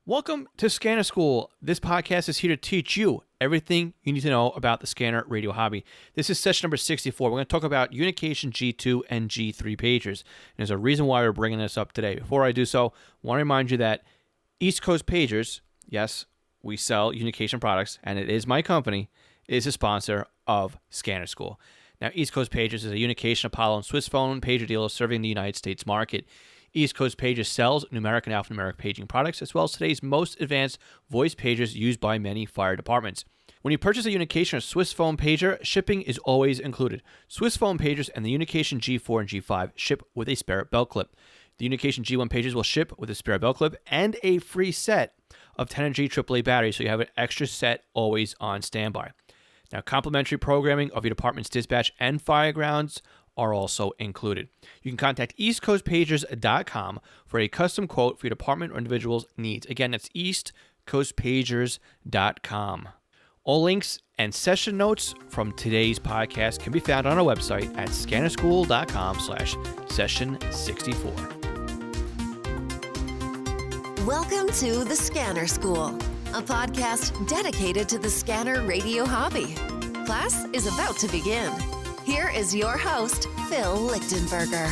Welcome to Scanner School. This podcast is here to teach you everything you need to know about the scanner radio hobby. This is session number 64. We're going to talk about Unication G2 and G3 pagers. And there's a reason why we're bringing this up today. Before I do so, I want to remind you that East Coast Pagers, yes, we sell Unication products, and it is my company, is a sponsor of Scanner School. Now, East Coast Pagers is a Unication, Apollo, and Swiss phone pager dealer serving the United States market. East Coast Pagers sells numeric and alphanumeric paging products, as well as today's most advanced voice pagers used by many fire departments. When you purchase a Unication or Swiss phone pager, shipping is always included. Swiss phone pagers and the Unication G4 and G5 ship with a spare belt clip. The Unication G1 pagers will ship with a spare belt clip and a free set of 10 energy AAA batteries, so you have an extra set always on standby. Now, complimentary programming of your department's dispatch and fire grounds are also included. You can contact eastcoastpagers.com for a custom quote for your department or individual's needs. Again, that's eastcoastpagers.com. All links and session notes from today's podcast can be found on our website at scannerschool.com/session64. Welcome to The Scanner School, a podcast dedicated to the scanner radio hobby. Class is about to begin. Here is your host, Phil Lichtenberger.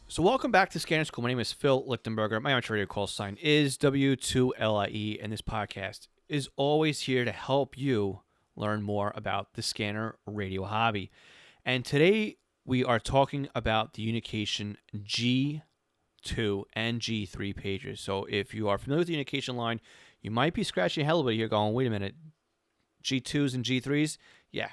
So welcome back to Scanner School. My name is Phil Lichtenberger. My amateur radio call sign is W2LIE, and this podcast is always here to help you learn more about the scanner radio hobby. And today we are talking about the Unication G2 and G3 pagers. So if you are familiar with the Unication line, you might be scratching your head a little bit here going, wait a minute, G2s and G3s? Yeah.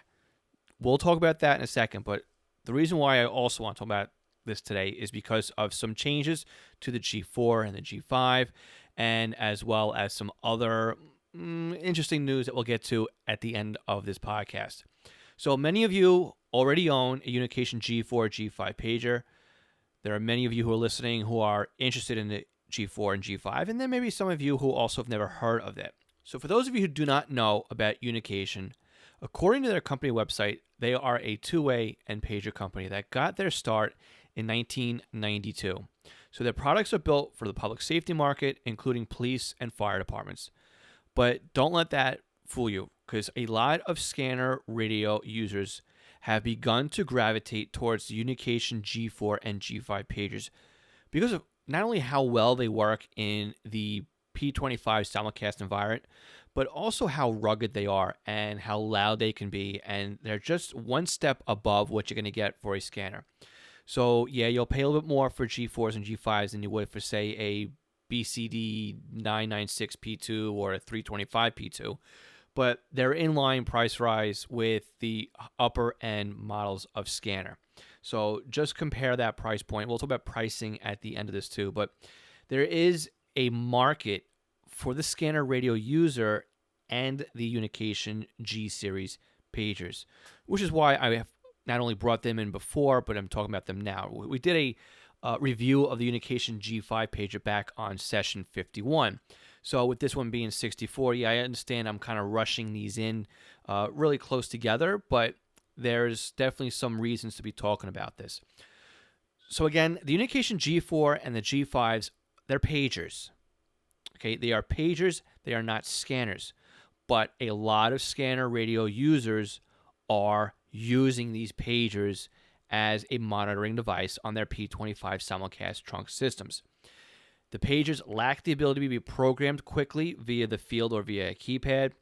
We'll talk about that in a second, but the reason why I also want to talk about this today is because of some changes to the G4 and the G5, and as well as some other interesting news that we'll get to at the end of this podcast. So many of you already own a Unication G4 G5 pager. There are many of you who are listening who are interested in the G4 and G5, and there may be some of you who also have never heard of that. So for those of you who do not know about Unication, according to their company website, they are a two-way and pager company that got their start in 1992. So their products are built for the public safety market, including police and fire departments. But don't let that fool you, because a lot of scanner radio users have begun to gravitate towards the Unication G4 and G5 pagers because of not only how well they work in the P25 simulcast environment, but also how rugged they are and how loud they can be. And they're just one step above what you're going to get for a scanner. So yeah, you'll pay a little bit more for G4s and G5s than you would for, say, a BCD 996P2 or a 325P2. But they're in line price rise with the upper end models of scanner. So just compare that price point. We'll talk about pricing at the end of this too. But there is a market for the scanner radio user and the Unication G series pagers, which is why I have not only brought them in before, but I'm talking about them now. We did a review of the Unication G5 pager back on session 51. So with this one being 64, yeah, I understand I'm kind of rushing these in really close together, but there's definitely some reasons to be talking about this. So again, the Unication G4 and the G5s, they're pagers. Okay, they are pagers, they are not scanners. But a lot of scanner radio users are using these pagers as a monitoring device on their P25 simulcast trunk systems. The pagers lack the ability to be programmed quickly via the field or via a keypad.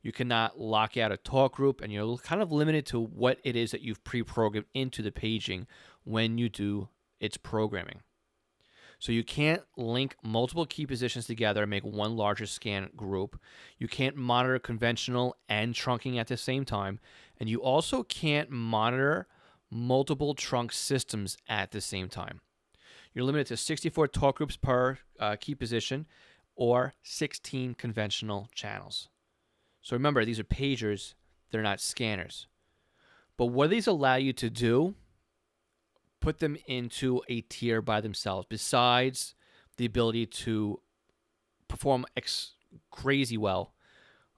You cannot lock out a talk group, and you're kind of limited to what it is that you've pre-programmed into the paging when you do its programming. So you can't link multiple key positions together and make one larger scan group. You can't monitor conventional and trunking at the same time. And you also can't monitor multiple trunk systems at the same time. You're limited to 64 talk groups per key position or 16 conventional channels. So remember, these are pagers, they're not scanners. But what these allow you to do, put them into a tier by themselves, besides the ability to perform crazy well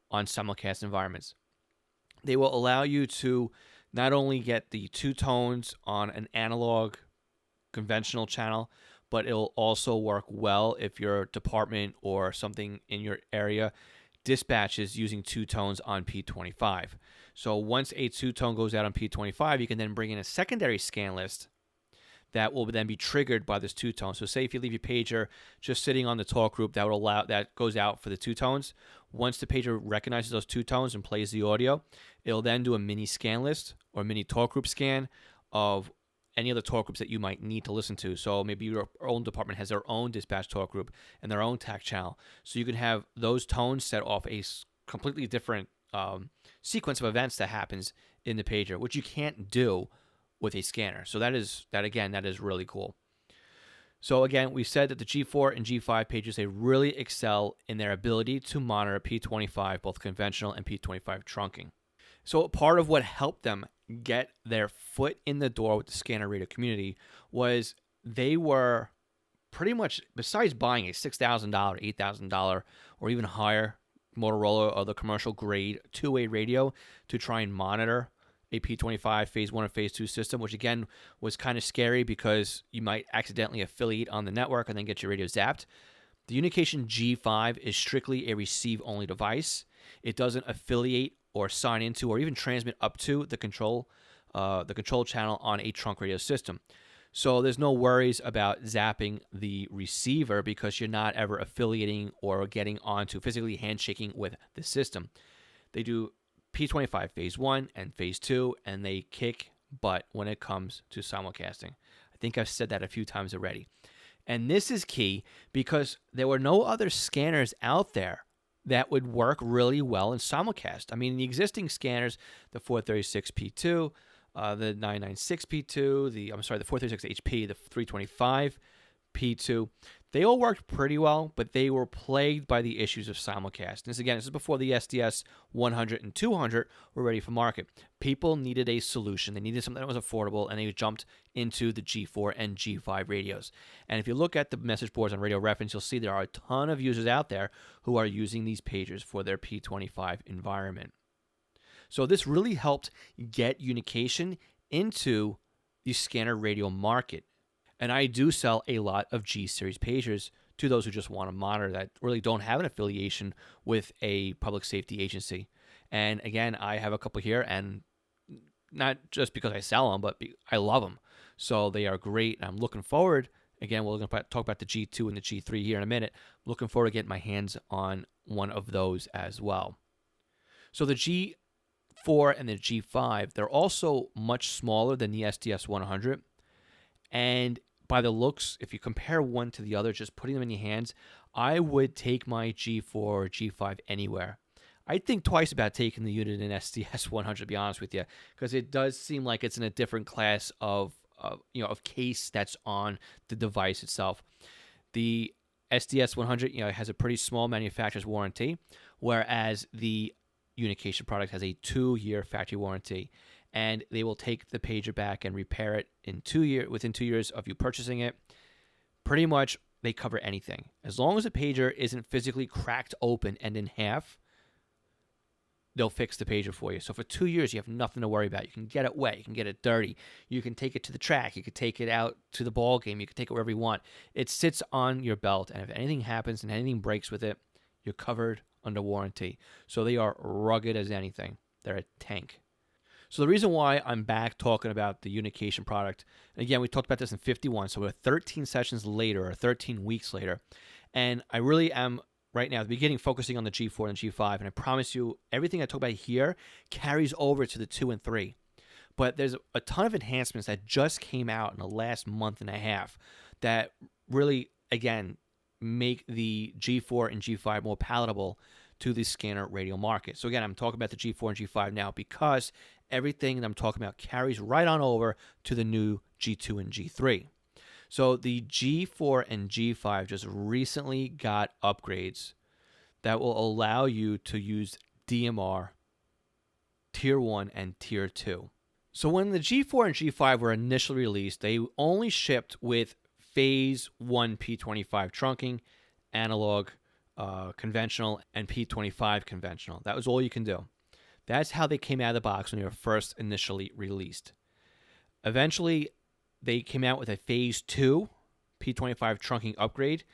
on simulcast environments. They will allow you to not only get the two tones on an analog conventional channel, but it'll also work well if your department or something in your area dispatches using two tones on P25. So once a two tone goes out on P25, you can then bring in a secondary scan list that will then be triggered by this two tone. So say if you leave your pager just sitting on the talk group, that goes out for the two tones. Once the pager recognizes those two tones and plays the audio, it'll then do a mini scan list or mini talk group scan of any other talk groups that you might need to listen to. So maybe your own department has their own dispatch talk group and their own TAC channel. So you can have those tones set off a completely different sequence of events that happens in the pager, which you can't do with a scanner. So that is really cool. So again, we said that the G4 and G5 pagers, they really excel in their ability to monitor P25, both conventional and P25 trunking. So part of what helped them get their foot in the door with the scanner radio community was they were pretty much, besides buying a $6,000, $8,000, or even higher Motorola or the commercial grade two-way radio to try and monitor a P25 phase 1 or phase 2 system, which again was kind of scary because you might accidentally affiliate on the network and then get your radio zapped. The Unication G5 is strictly a receive-only device. It doesn't affiliate or sign into or even transmit up to the control channel on a trunk radio system. So there's no worries about zapping the receiver because you're not ever affiliating or getting onto physically handshaking with the system. They do P25 phase 1 and phase 2, and they kick butt when it comes to simulcasting. I think I've said that a few times already. And this is key because there were no other scanners out there that would work really well in simulcast. I mean, the existing scanners, the 436P2, the 996P2, the 436HP, the 325P2, they all worked pretty well, but they were plagued by the issues of simulcast. And this is before the SDS 100 and 200 were ready for market. People needed a solution. They needed something that was affordable, and they jumped into the G4 and G5 radios. And if you look at the message boards on Radio Reference, you'll see there are a ton of users out there who are using these pagers for their P25 environment. So this really helped get Unication into the scanner radio market. And I do sell a lot of G-Series pagers to those who just want to monitor that really don't have an affiliation with a public safety agency. And again, I have a couple here, and not just because I sell them, but I love them. So they are great, and I'm looking forward. Again, we're going to talk about the G2 and the G3 here in a minute. I'm looking forward to getting my hands on one of those as well. So the G4 and the G5, they're also much smaller than the SDS 100. And by the looks, if you compare one to the other, just putting them in your hands, I would take my G4 or G5 anywhere. I'd think twice about taking the unit in SDS 100, to be honest with you, because it does seem like it's in a different class of case that's on the device itself. The SDS 100, has a pretty small manufacturer's warranty, whereas the Unication product has a 2-year factory warranty. And they will take the pager back and repair it within 2 years of you purchasing it. Pretty much, they cover anything. As long as the pager isn't physically cracked open and in half, they'll fix the pager for you. So for 2 years, you have nothing to worry about. You can get it wet. You can get it dirty. You can take it to the track. You can take it out to the ball game. You can take it wherever you want. It sits on your belt, and if anything happens and anything breaks with it, you're covered under warranty. So they are rugged as anything. They're a tank. So the reason why I'm back talking about the Unication product, and again, we talked about this in 51, so we're 13 sessions later, or 13 weeks later, and I really am, right now, at the beginning, focusing on the G4 and G5, and I promise you, everything I talk about here carries over to the 2 and 3. But there's a ton of enhancements that just came out in the last month and a half that really, again, make the G4 and G5 more palatable to the scanner radio market. So again, I'm talking about the G4 and G5 now because everything that I'm talking about carries right on over to the new G2 and G3. So the G4 and G5 just recently got upgrades that will allow you to use DMR Tier 1 and Tier 2. So when the G4 and G5 were initially released, they only shipped with Phase 1 P25 trunking, analog, conventional, and P25 conventional. That was all you can do. That's how they came out of the box when they were first initially released. Eventually, they came out with a Phase 2 P25 trunking upgrade.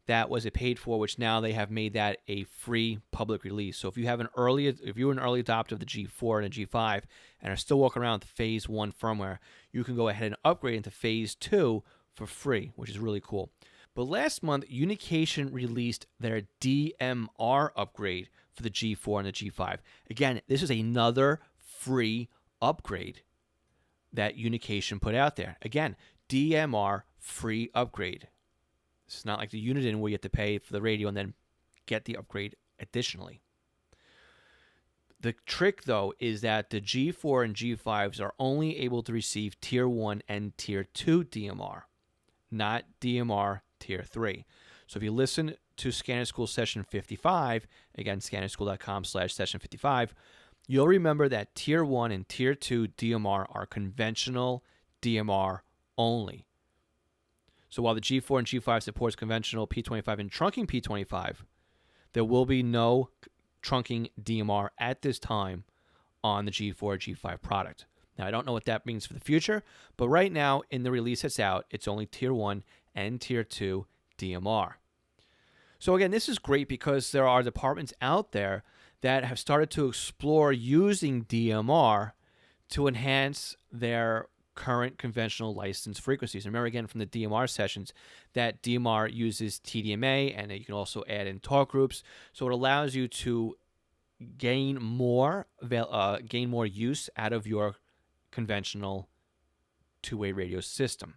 That was a paid for, which now they have made that a free public release. So if you were an early adopter of the G4 and the G5 and are still walking around with Phase 1 firmware, you can go ahead and upgrade into Phase 2 for free, which is really cool. But last month, Unication released their DMR upgrade for the G4 and the G5. Again, this is another free upgrade that Unication put out there. Again, DMR free upgrade. It's not like the Uniden where you have to pay for the radio and then get the upgrade additionally. The trick, though, is that the G4 and G5s are only able to receive Tier 1 and Tier 2 DMR, not DMR Tier 3. So if you listen to Scanner School Session 55, again, scannerschool.com/session 55, you'll remember that Tier 1 and Tier 2 DMR are conventional DMR only. So while the G4 and G5 supports conventional P25 and trunking P25, there will be no trunking DMR at this time on the G4 or G5 product. Now, I don't know what that means for the future, but right now in the release that's out, it's only Tier 1 and Tier 2 DMR. So again, this is great because there are departments out there that have started to explore using DMR to enhance their current conventional license frequencies. Remember again from the DMR sessions that DMR uses TDMA, and you can also add in talk groups. So it allows you to gain more use out of your conventional two-way radio system.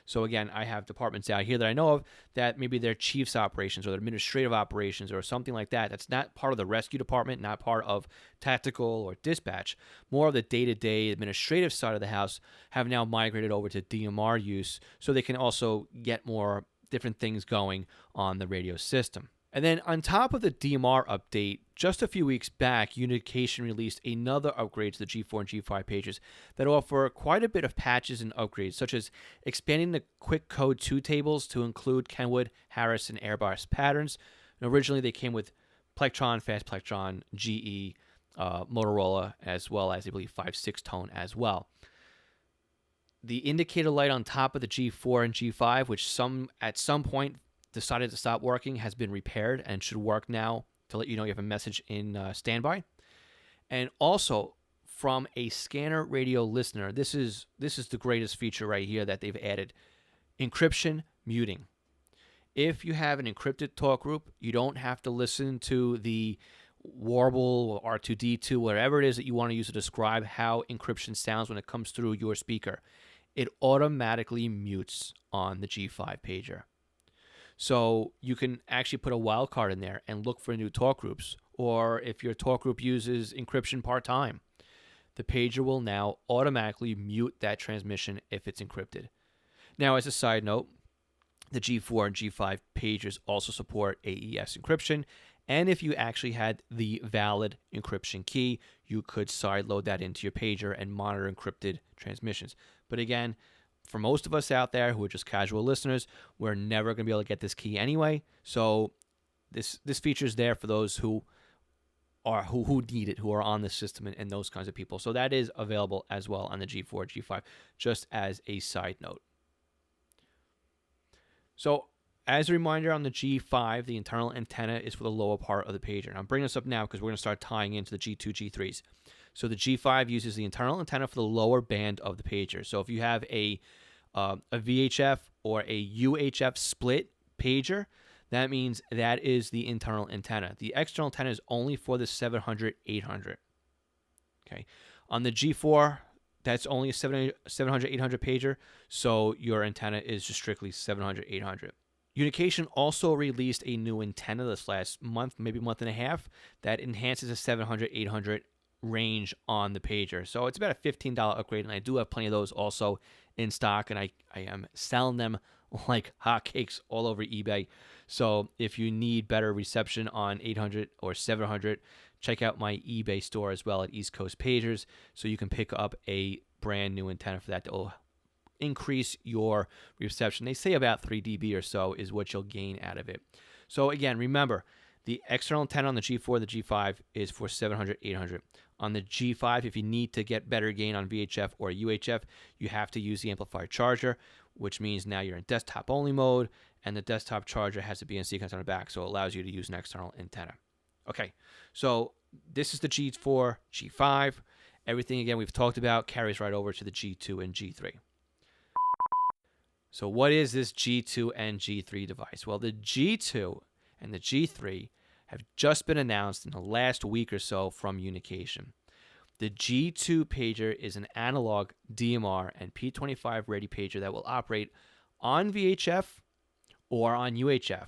So again, I have departments out here that I know of that maybe they're chief's operations or their administrative operations or something like that. That's not part of the rescue department, not part of tactical or dispatch. More of the day-to-day administrative side of the house have now migrated over to DMR use so they can also get more different things going on the radio system. And then on top of the DMR update, just a few weeks back, Unication released another upgrade to the G4 and G5 pages that offer quite a bit of patches and upgrades, such as expanding the quick code 2 tables to include Kenwood, Harris, and Airbus patterns. And originally, they came with Plectron, Fast Plectron, GE, Motorola, as well as, I believe, 5/6 tone as well. The indicator light on top of the G4 and G5, which at some point decided to stop working, has been repaired and should work now to let you know you have a message in standby. And also, from a scanner radio listener, this is the greatest feature right here that they've added: encryption muting. If you have an encrypted talk group, you don't have to listen to the warble or R2D2, whatever it is that you want to use to describe how encryption sounds when it comes through your speaker. It automatically mutes on the G5 pager. So you can actually put a wildcard in there and look for new talk groups. Or if your talk group uses encryption part-time, the pager will now automatically mute that transmission if it's encrypted. Now, as a side note, the G4 and G5 pagers also support AES encryption. And if you actually had the valid encryption key, you could sideload that into your pager and monitor encrypted transmissions. But again, for most of us out there who are just casual listeners, we're never going to be able to get this key anyway. So this feature is there for those who need it, who are on the system and those kinds of people. So that is available as well on the G4, G5, just as a side note. So as a reminder, on the G5, the internal antenna is for the lower part of the pager. And I'm bringing this up now because we're going to start tying into the G2, G3s. So the G5 uses the internal antenna for the lower band of the pager. So if you have a VHF or a UHF split pager, that means that is the internal antenna. The external antenna is only for the 700, 800. Okay. On the G4, that's only a 700, 800 pager, so your antenna is just strictly 700, 800. Unication also released a new antenna this last month, maybe month and a half, that enhances the 700, 800 range on the pager. So it's about a $15 upgrade, and I do have plenty of those also in stock, and I am selling them like hotcakes all over eBay. So if you need better reception on 800 or 700, check out my eBay store as well at East Coast Pagers, so you can pick up a brand new antenna for that that will increase your reception. They say about 3 dB or so is what you'll gain out of it. So again, remember, the external antenna on the G4, the G5 is for 700, 800. On the G5, if you need to get better gain on VHF or UHF, you have to use the amplifier charger. which means now you're in desktop only mode, and the desktop charger has a BNC connector on the back, so it allows you to use an external antenna. Okay, so this is the G4, G5. Everything, again, we've talked about carries right over to the G2 and G3. So what is this G2 and G3 device? Well, the G2 and the G3 have just been announced in the last week or so from Unication. The G2 pager is an analog DMR and P25 ready pager that will operate on VHF or on UHF.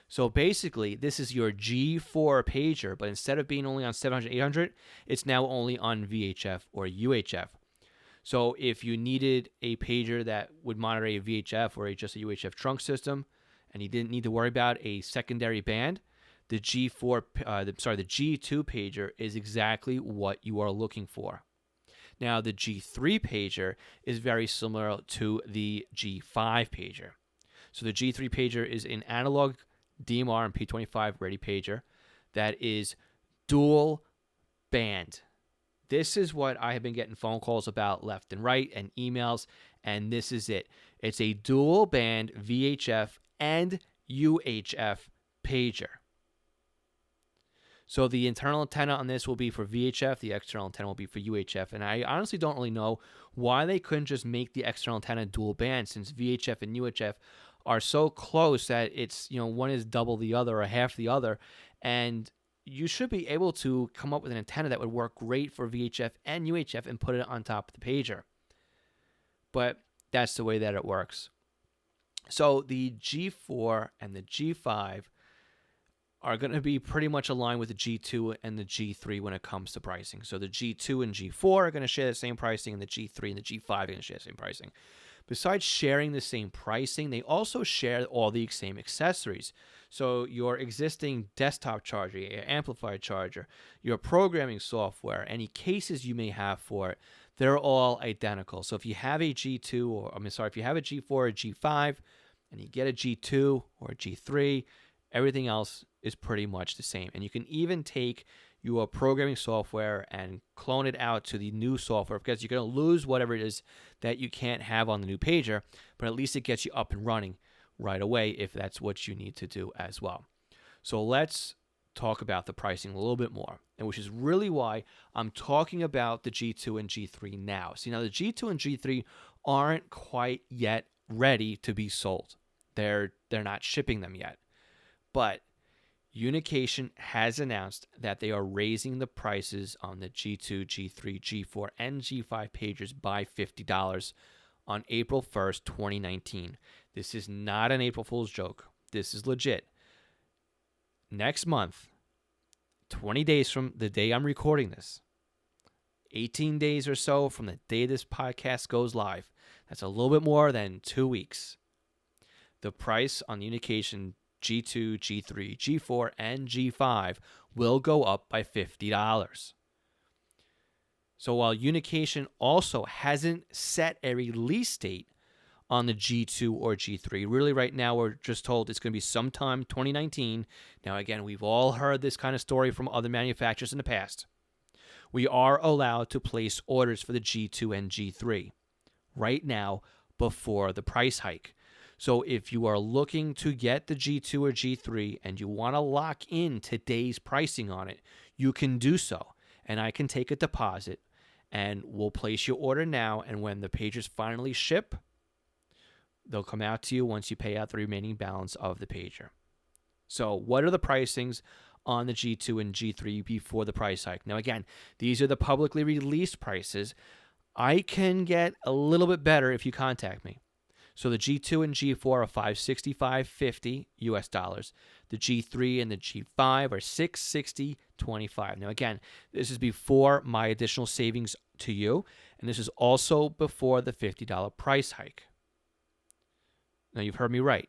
So basically, this is your G4 pager, but instead of being only on 700, 800, it's now only on VHF or UHF. So if you needed a pager that would monitor a VHF or just a UHF trunk system, and you didn't need to worry about a secondary band, the G2 pager is exactly what you are looking for. Now, the G3 pager is very similar to the G5 pager. So the G3 pager is an analog DMR and P25 ready pager that is dual band. This is what I have been getting phone calls about left and right and emails, and this is it. It's a dual band VHF and UHF pager. So the internal antenna on this will be for VHF, the external antenna will be for UHF, and I honestly don't really know why they couldn't just make the external antenna dual band, since VHF and UHF are so close that it's, one is double the other or half the other, and you should be able to come up with an antenna that would work great for VHF and UHF and put it on top of the pager. But that's the way that it works. So the G4 and the G5 are going to be pretty much aligned with the G2 and the G3 when it comes to pricing. So the G2 and G4 are going to share the same pricing, and the G3 and the G5 are going to share the same pricing. Besides sharing the same pricing, they also share all the same accessories. So your existing desktop charger, your amplifier charger, your programming software, any cases you may have for it, they're all identical. So if you have a if you have a G4 or G5 and you get a G2 or a G3, everything else is pretty much the same. And you can even take your programming software and clone it out to the new software, because you're going to lose whatever it is that you can't have on the new pager, but at least it gets you up and running right away if that's what you need to do as well. So let's talk about the pricing a little bit more, and which is really why I'm talking about the G2 and G3 now. See, now the G2 and G3 aren't quite yet ready to be sold. They're not shipping them yet. But Unication has announced that they are raising the prices on the G2, G3, G4, and G5 pagers by $50 on April 1st, 2019. This is not an April Fool's joke. This is legit. Next month, 20 days from the day I'm recording this, 18 days or so from the day this podcast goes live, that's a little bit more than 2 weeks, the price on the Unication G2, G3, G4, and G5 will go up by $50. So while Unication also hasn't set a release date on the G2 or G3, really right now we're just told it's going to be sometime 2019. Now again, we've all heard this kind of story from other manufacturers in the past. We are allowed to place orders for the G2 and G3 right now before the price hike. So if you are looking to get the G2 or G3 and you want to lock in today's pricing on it, you can do so. And I can take a deposit and we'll place your order now. And when the pagers finally ship, they'll come out to you once you pay out the remaining balance of the pager. So what are the pricings on the G2 and G3 before the price hike? Now again, these are the publicly released prices. I can get a little bit better if you contact me. So the G2 and G4 are $565.50 US dollars. The G3 and the G5 are $660.25. Now again, this is before my additional savings to you, and this is also before the $50 price hike. Now you've heard me right.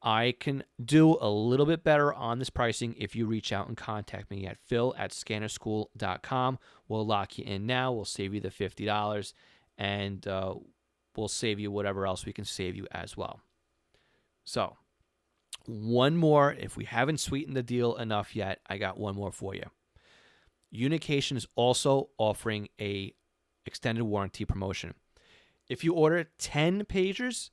I can do a little bit better on this pricing if you reach out and contact me at phil@scannerschool.com. We'll lock you in now. We'll save you the $50, and we'll save you whatever else we can save you as well. So, one more. If we haven't sweetened the deal enough yet, I got one more for you. Unication is also offering a extended warranty promotion. If you order 10 pagers,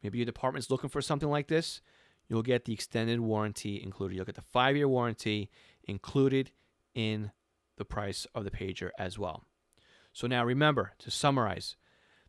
maybe your department's looking for something like this, you'll get the extended warranty included. You'll get the 5-year warranty included in the price of the pager as well. So now remember, to summarize,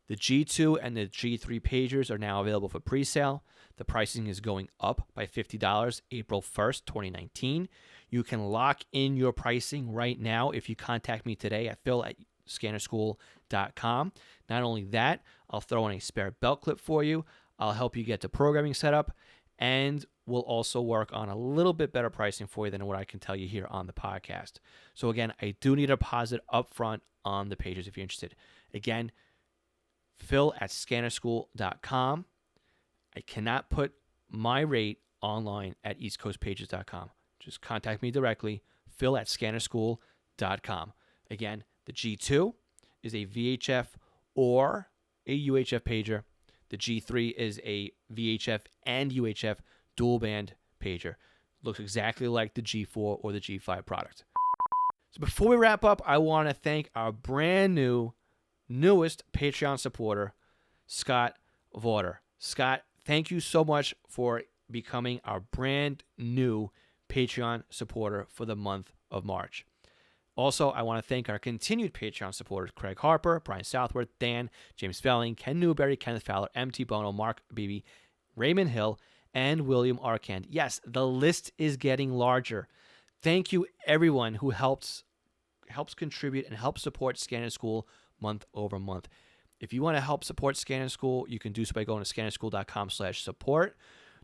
the G2 and the G3 pagers are now available for pre-sale. The pricing is going up by $50 April 1st, 2019. You can lock in your pricing right now if you contact me today at phil@scannerschool.com. Not only that, I'll throw in a spare belt clip for you. I'll help you get the programming set up, and we'll also work on a little bit better pricing for you than what I can tell you here on the podcast. So again, I do need a deposit up front on the pagers if you're interested. Again, phil@scannerschool.com. I cannot put my rate online at eastcoastpages.com. Just contact me directly, phil@scannerschool.com. Again, the G2 is a VHF or a UHF pager. The G3 is a VHF and UHF dual band pager. Looks exactly like the G4 or the G5 product. So before we wrap up, I want to thank our brand newest Patreon supporter, Scott Vaughter. Scott, thank you so much for becoming our brand new Patreon supporter for the month of March. Also, I want to thank our continued Patreon supporters, Craig Harper, Brian Southworth, Dan, James Felling, Ken Newberry, Kenneth Fowler, MT Bono, Mark Beebe, Raymond Hill, and William Arkand. Yes, the list is getting larger. Thank you, everyone who helps contribute and helps support Scanner School month over month. If you want to help support Scanner School, you can do so by going to scannerschool.com/support.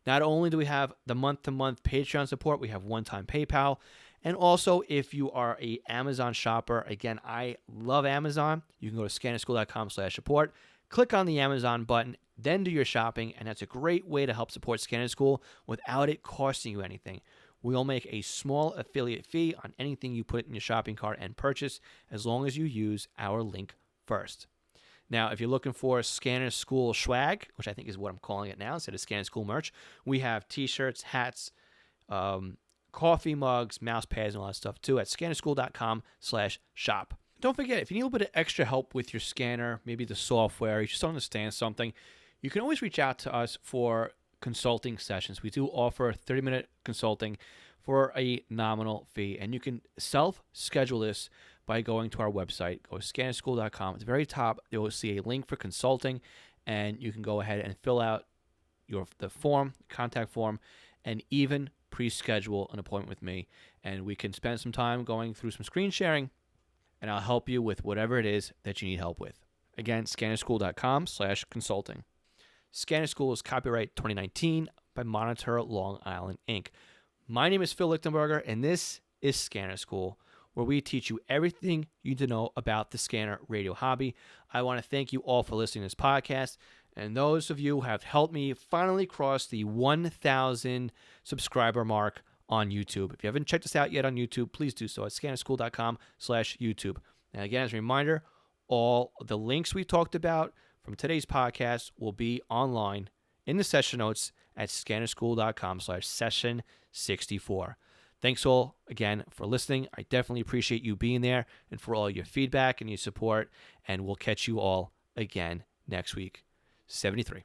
Not only do we have the month-to-month Patreon support, we have one-time PayPal. And also, if you are a Amazon shopper, again, I love Amazon. You can go to scannerschool.com/support, click on the Amazon button, then do your shopping, and that's a great way to help support Scanner School without it costing you anything. We'll make a small affiliate fee on anything you put in your shopping cart and purchase as long as you use our link first. Now, if you're looking for Scanner School swag, which I think is what I'm calling it now instead of Scanner School merch, we have t-shirts, hats, coffee mugs, mouse pads, and all that stuff too at scannerschool.com/shop. Don't forget, if you need a little bit of extra help with your scanner, maybe the software, you just don't understand something, you can always reach out to us for consulting sessions. We do offer 30-minute consulting for a nominal fee, and you can self-schedule this by going to our website. Go to scannerschool.com. At the very top, you'll see a link for consulting, and you can go ahead and fill out the form, contact form, and even pre-schedule an appointment with me, and we can spend some time going through some screen sharing, and I'll help you with whatever it is that you need help with. Again, scannerschool.com/consulting. Scanner School is copyright 2019 by Monitor Long Island, Inc. My name is Phil Lichtenberger, and this is Scanner School, where we teach you everything you need to know about the scanner radio hobby. I want to thank you all for listening to this podcast, and those of you who have helped me finally cross the 1,000 subscriber mark on YouTube. If you haven't checked us out yet on YouTube, please do so at scannerschool.com/YouTube. And again, as a reminder, all the links we talked about from today's podcast will be online in the session notes at scannerschool.com/session64. Thanks all again for listening. I definitely appreciate you being there and for all your feedback and your support. And we'll catch you all again next week. 73.